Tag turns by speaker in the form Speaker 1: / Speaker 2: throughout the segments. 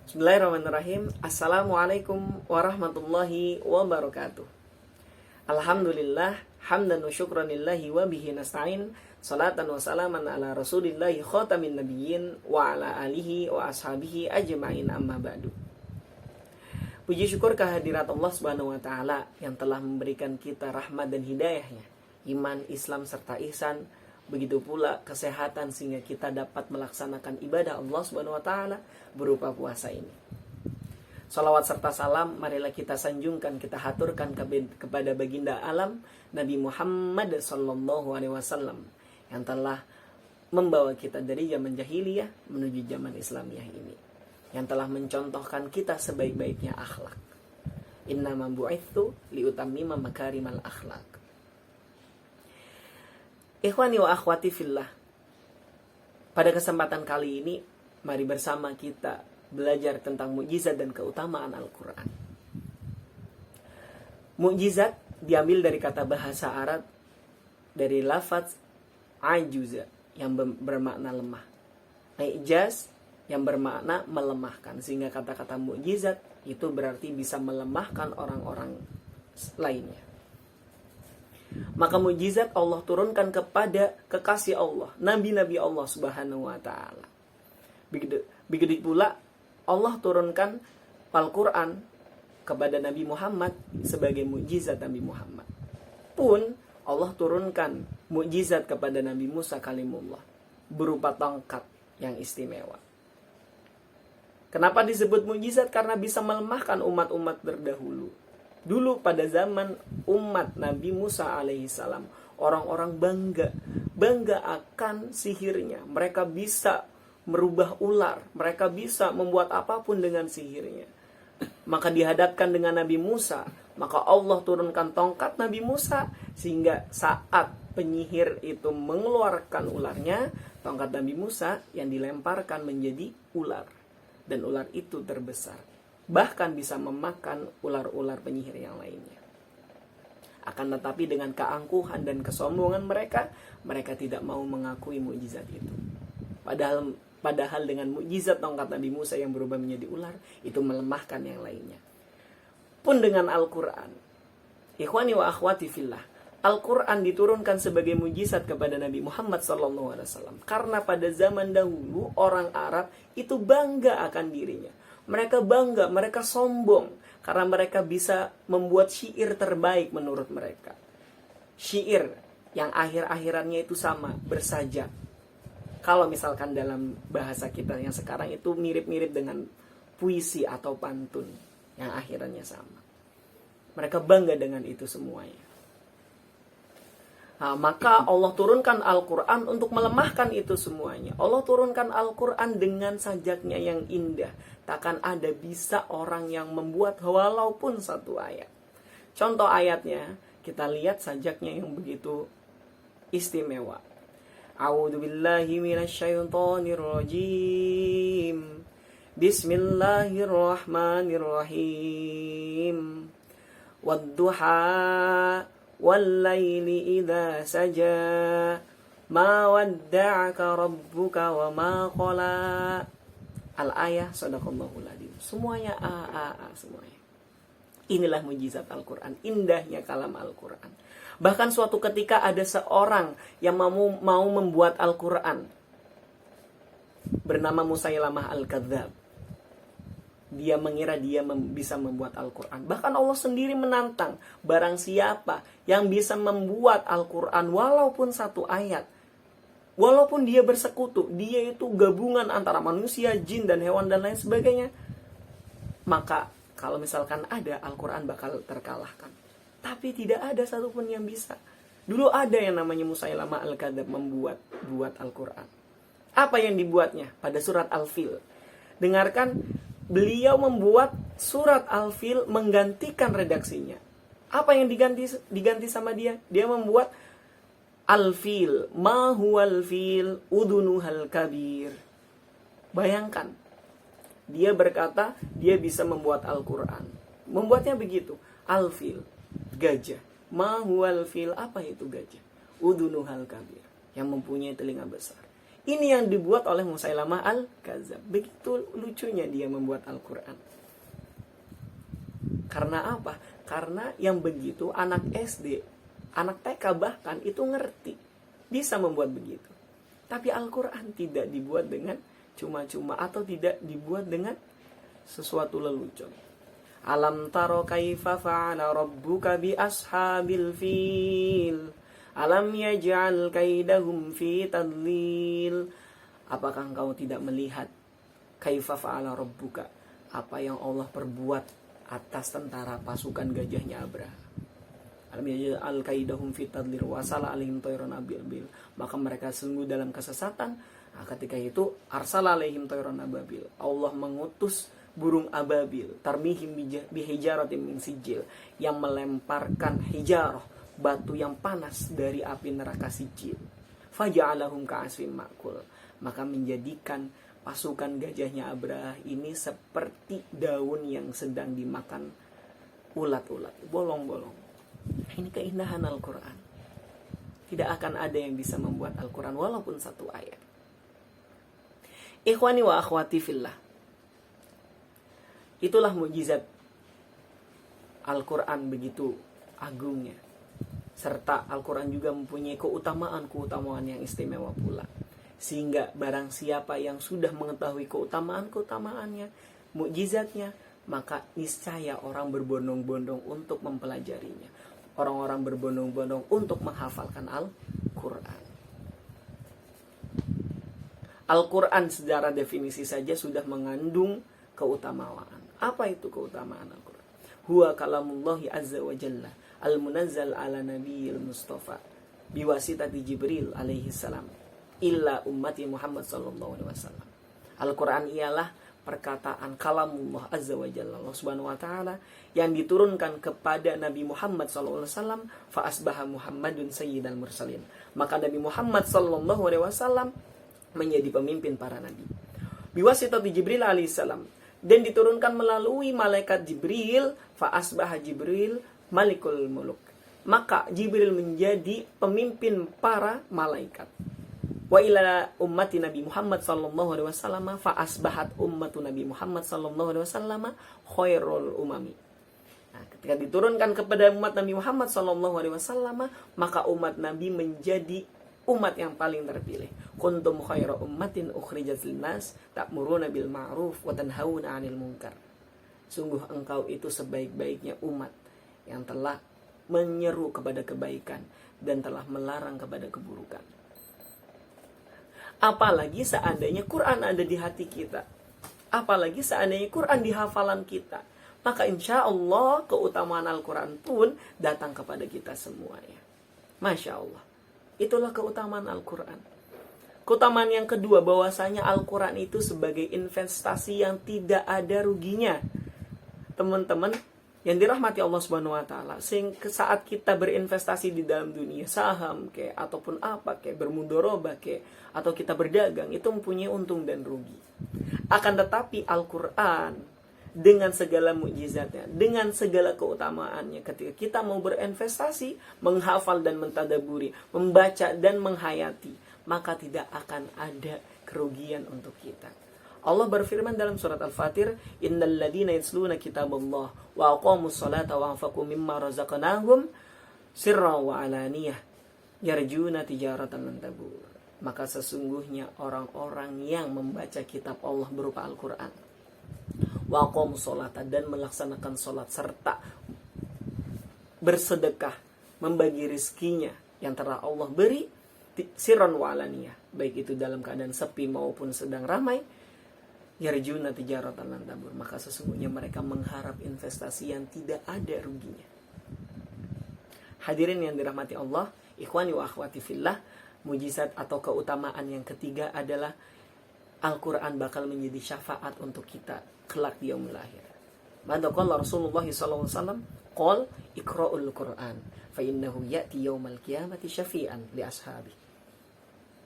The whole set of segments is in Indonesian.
Speaker 1: Bismillahirrahmanirrahim. Assalamualaikum warahmatullahi wabarakatuh. Alhamdulillah, hamdan wa syukranillahi wa bihi nasta'in. Salatan wa salaman ala rasulillahi khatamin nabiyyin wa ala alihi wa ashabihi ajma'in, amma ba'du. Puji syukur kehadirat Allah Subhanahu wa taala yang telah memberikan kita rahmat dan hidayahnya, iman, Islam serta ihsan, begitu pula kesehatan sehingga kita dapat melaksanakan ibadah Allah Subhanahu wa taala berupa puasa ini. Salawat serta salam marilah kita sanjungkan, kita haturkan kepada baginda alam Nabi Muhammad sallallahu alaihi wasallam yang telah membawa kita dari zaman jahiliyah menuju zaman Islamiyah ini, yang telah mencontohkan kita sebaik-baiknya akhlak. Innama bu'itsu liutammima makarimal akhlak. Ikhwani wa akhwati fillah, pada kesempatan kali ini mari bersama kita belajar tentang mukjizat dan keutamaan Al-Quran. Mukjizat diambil dari kata bahasa Arab dari lafaz ajuza yang bermakna lemah, ijaz yang bermakna melemahkan, sehingga kata-kata mukjizat itu berarti bisa melemahkan orang-orang lainnya. Maka mukjizat Allah turunkan kepada kekasih Allah, nabi-nabi Allah Subhanahu wa taala. Begitu pula Allah turunkan Al-Quran kepada Nabi Muhammad sebagai mukjizat Nabi Muhammad. Pun Allah turunkan mukjizat kepada Nabi Musa kalimullah berupa tongkat yang istimewa. Kenapa disebut mukjizat? Karena bisa melemahkan umat-umat terdahulu. Dulu pada zaman umat Nabi Musa alaihissalam, orang-orang bangga akan sihirnya. Mereka bisa merubah ular, mereka bisa membuat apapun dengan sihirnya. Maka dihadapkan dengan Nabi Musa, maka Allah turunkan tongkat Nabi Musa, sehingga saat penyihir itu mengeluarkan ularnya, tongkat Nabi Musa yang dilemparkan menjadi ular, dan ular itu terbesar, bahkan bisa memakan ular-ular penyihir yang lainnya. Akan tetapi dengan keangkuhan dan kesombongan mereka tidak mau mengakui mukjizat itu. Padahal dengan mukjizat tongkat Nabi Musa yang berubah menjadi ular itu melemahkan yang lainnya. Pun dengan Al-Quran, ikhwani wa akhwati fillah, Al-Quran diturunkan sebagai mukjizat kepada Nabi Muhammad SAW. Karena pada zaman dahulu orang Arab itu bangga akan dirinya. Mereka bangga, mereka sombong karena mereka bisa membuat syair terbaik menurut mereka. Syair yang akhir-akhirannya itu sama, bersajak. Kalau misalkan dalam bahasa kita yang sekarang itu mirip-mirip dengan puisi atau pantun yang akhirannya sama. Mereka bangga dengan itu semuanya. Nah, maka Allah turunkan Al-Quran untuk melemahkan itu semuanya. Allah turunkan Al-Quran dengan sajaknya yang indah. Takkan ada bisa orang yang membuat walaupun satu ayat. Contoh ayatnya, kita lihat sajaknya yang begitu istimewa. A'udzu billahi minasyaitonir rajim. Bismillahirrahmanirrahim. Wadduha wal-laili idza saja. Ma wadda'aka rabbuka wa ma qala. Al-ayah sadaqallahul adzim. Semuanya semuanya. Inilah mukjizat Al-Quran, indahnya kalam Al-Quran. Bahkan suatu ketika ada seorang yang mau membuat Al-Quran, bernama Musailamah Al-Kadzab. Dia mengira dia bisa membuat Al-Quran. Bahkan Allah sendiri menantang, barang siapa yang bisa membuat Al-Quran walaupun satu ayat, walaupun dia bersekutu, dia itu gabungan antara manusia, jin, dan hewan, dan lain sebagainya, maka kalau misalkan ada, Al-Quran bakal terkalahkan. Tapi tidak ada satupun yang bisa. Dulu ada yang namanya Musailamah Al-Kadzab membuat Al-Quran. Apa yang dibuatnya? Pada surat Al-Fil. Dengarkan, beliau membuat surat Al-Fil menggantikan redaksinya. Apa yang diganti sama dia? Dia membuat Al-Fil, ma huwal fil udunuhal kabir. Bayangkan, dia berkata dia bisa membuat Al-Quran. Membuatnya begitu. Al-Fil, gajah. Ma huwal fil, apa itu gajah? Udunuhal kabir, yang mempunyai telinga besar. Ini yang dibuat oleh Musailamah al-Kadzab. Begitu lucunya dia membuat Al-Quran. Karena apa? Karena yang begitu anak SD, anak TK bahkan itu ngerti. Bisa membuat begitu. Tapi Al-Quran tidak dibuat dengan cuma-cuma atau tidak dibuat dengan sesuatu lelucon. Alam taro kaifa fa'ala rabbuka bi ashabil fil. Alam yaj'al kaidahum fi tadlil. Apakah engkau tidak melihat kaifa fa'ala rabbuka, apa yang Allah perbuat atas tentara pasukan gajahnya Abraha. Alam yaj'al kaidahum fi tadlil wa sala alaihim tayran ababil. Maka mereka sungguh dalam kesesatan. Nah, ketika itu arsala alaihim tayran ababil. Allah mengutus burung ababil, tarmihim bihijaratin min sijil, yang melemparkan hijarah, batu yang panas dari api neraka sijil. Faja'alahum ka'asfin ma'kul. Maka menjadikan pasukan gajahnya Abraha ini seperti daun yang sedang dimakan ulat-ulat, bolong-bolong. Ini keindahan Al-Quran. Tidak akan ada yang bisa membuat Al-Quran walaupun satu ayat. Ikhwani wa akhwati fillah, itulah mukjizat Al-Quran begitu agungnya. Serta Al-Quran juga mempunyai keutamaan yang istimewa pula. Sehingga barang siapa yang sudah mengetahui keutamaannya, mukjizatnya, maka niscaya orang berbondong-bondong untuk mempelajarinya. Orang-orang berbondong-bondong untuk menghafalkan Al-Quran. Al-Quran secara definisi saja sudah mengandung keutamaan. Apa itu keutamaan Al-Quran? Huwa kalamullahi azza wa jalla al-munazzal ala nabiyil mustafa biwasitati Jibril alaihi salam illa ummati Muhammad sallallahu alaihi wasallam. Al-Quran ialah perkataan kalamullah azza wa jalla, Allah subhanahu wa ta'ala, yang diturunkan kepada Nabi Muhammad sallallahu alaihi wasallam, fa asbaha Muhammadun sayyidal mursalin. Maka Nabi Muhammad sallallahu alaihi wasallam menjadi pemimpin para nabi. Biwasitati Jibril alaihi salam, dan diturunkan melalui malaikat Jibril, fa asbaha Jibril malikul muluk. Maka Jibril menjadi pemimpin para malaikat. Wa ila ummati Nabi Muhammad sallallahu alaihi wasallam fa asbahat ummatu Nabi Muhammad sallallahu alaihi wasallam khairul umami. Nah, ketika diturunkan kepada umat Nabi Muhammad sallallahu alaihi wasallam, maka umat Nabi menjadi umat yang paling terpilih. Kuntum khaira ummatin ukhrijat linnas ta'muruna bil ma'ruf wa tanhauna 'anil munkar. Sungguh engkau itu sebaik-baiknya umat yang telah menyeru kepada kebaikan dan telah melarang kepada keburukan. Apalagi seandainya Quran ada di hati kita. Apalagi seandainya Quran di hafalan kita. Maka insya Allah keutamaan Al-Quran pun datang kepada kita semuanya. Masya Allah. Itulah keutamaan Al-Quran. Keutamaan yang kedua, bahwasanya Al-Quran itu sebagai investasi yang tidak ada ruginya. Teman-teman yang dirahmati Allah Subhanahu wa taala, sehingga saat kita berinvestasi di dalam dunia, saham kayak ataupun apa kayak bermudharabah kayak atau kita berdagang, itu mempunyai untung dan rugi. Akan tetapi Al-Quran dengan segala mukjizatnya, dengan segala keutamaannya, ketika kita mau berinvestasi, menghafal dan mentadaburi, membaca dan menghayati, maka tidak akan ada kerugian untuk kita. Allah berfirman dalam surat Al-Fatir, innal ladzina yatluna kitaballah wa aqamus salata wa anfaqu mimma razaqnahum sirran wa alaniyah yarjuna tijaratan lan tabur. Maka sesungguhnya orang-orang yang membaca kitab Allah berupa Al-Quran, wa aqamus salata, dan melaksanakan salat, serta bersedekah, membagi rizkinya yang telah Allah beri, sirran wa alaniyah, baik itu dalam keadaan sepi maupun sedang ramai, yarjuna tijaratan lan tabur, maka sesungguhnya mereka mengharap investasi yang tidak ada ruginya. Hadirin yang dirahmati Allah, ikhwani wa akhwati fillah, mujizat atau keutamaan yang ketiga adalah Al-Quran bakal menjadi syafaat untuk kita kelak di yaumil akhir. Maka qala Rasulullah sallallahu alaihi wasallam, qol iqra'ul Qur'an fa innahu ya'ti yaumal qiyamati syafi'an li ashabi.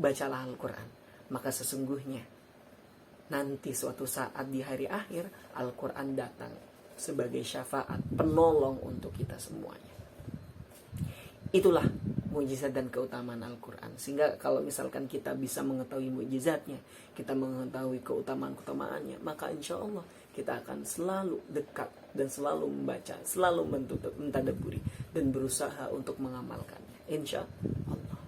Speaker 1: Bacalah Al-Quran, maka sesungguhnya nanti suatu saat di hari akhir Al-Quran datang sebagai syafaat, penolong untuk kita semuanya. Itulah mukjizat dan keutamaan Al-Quran. Sehingga kalau misalkan kita bisa mengetahui mukjizatnya, kita mengetahui keutamaan-keutamaannya, maka insya Allah kita akan selalu dekat dan selalu membaca, selalu mentadaburi dan berusaha untuk mengamalkannya, insya Allah.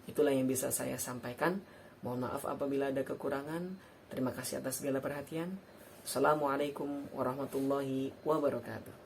Speaker 1: Itulah yang bisa saya sampaikan. Mohon maaf apabila ada kekurangan. Terima kasih atas segala perhatian. Assalamualaikum warahmatullahi wabarakatuh.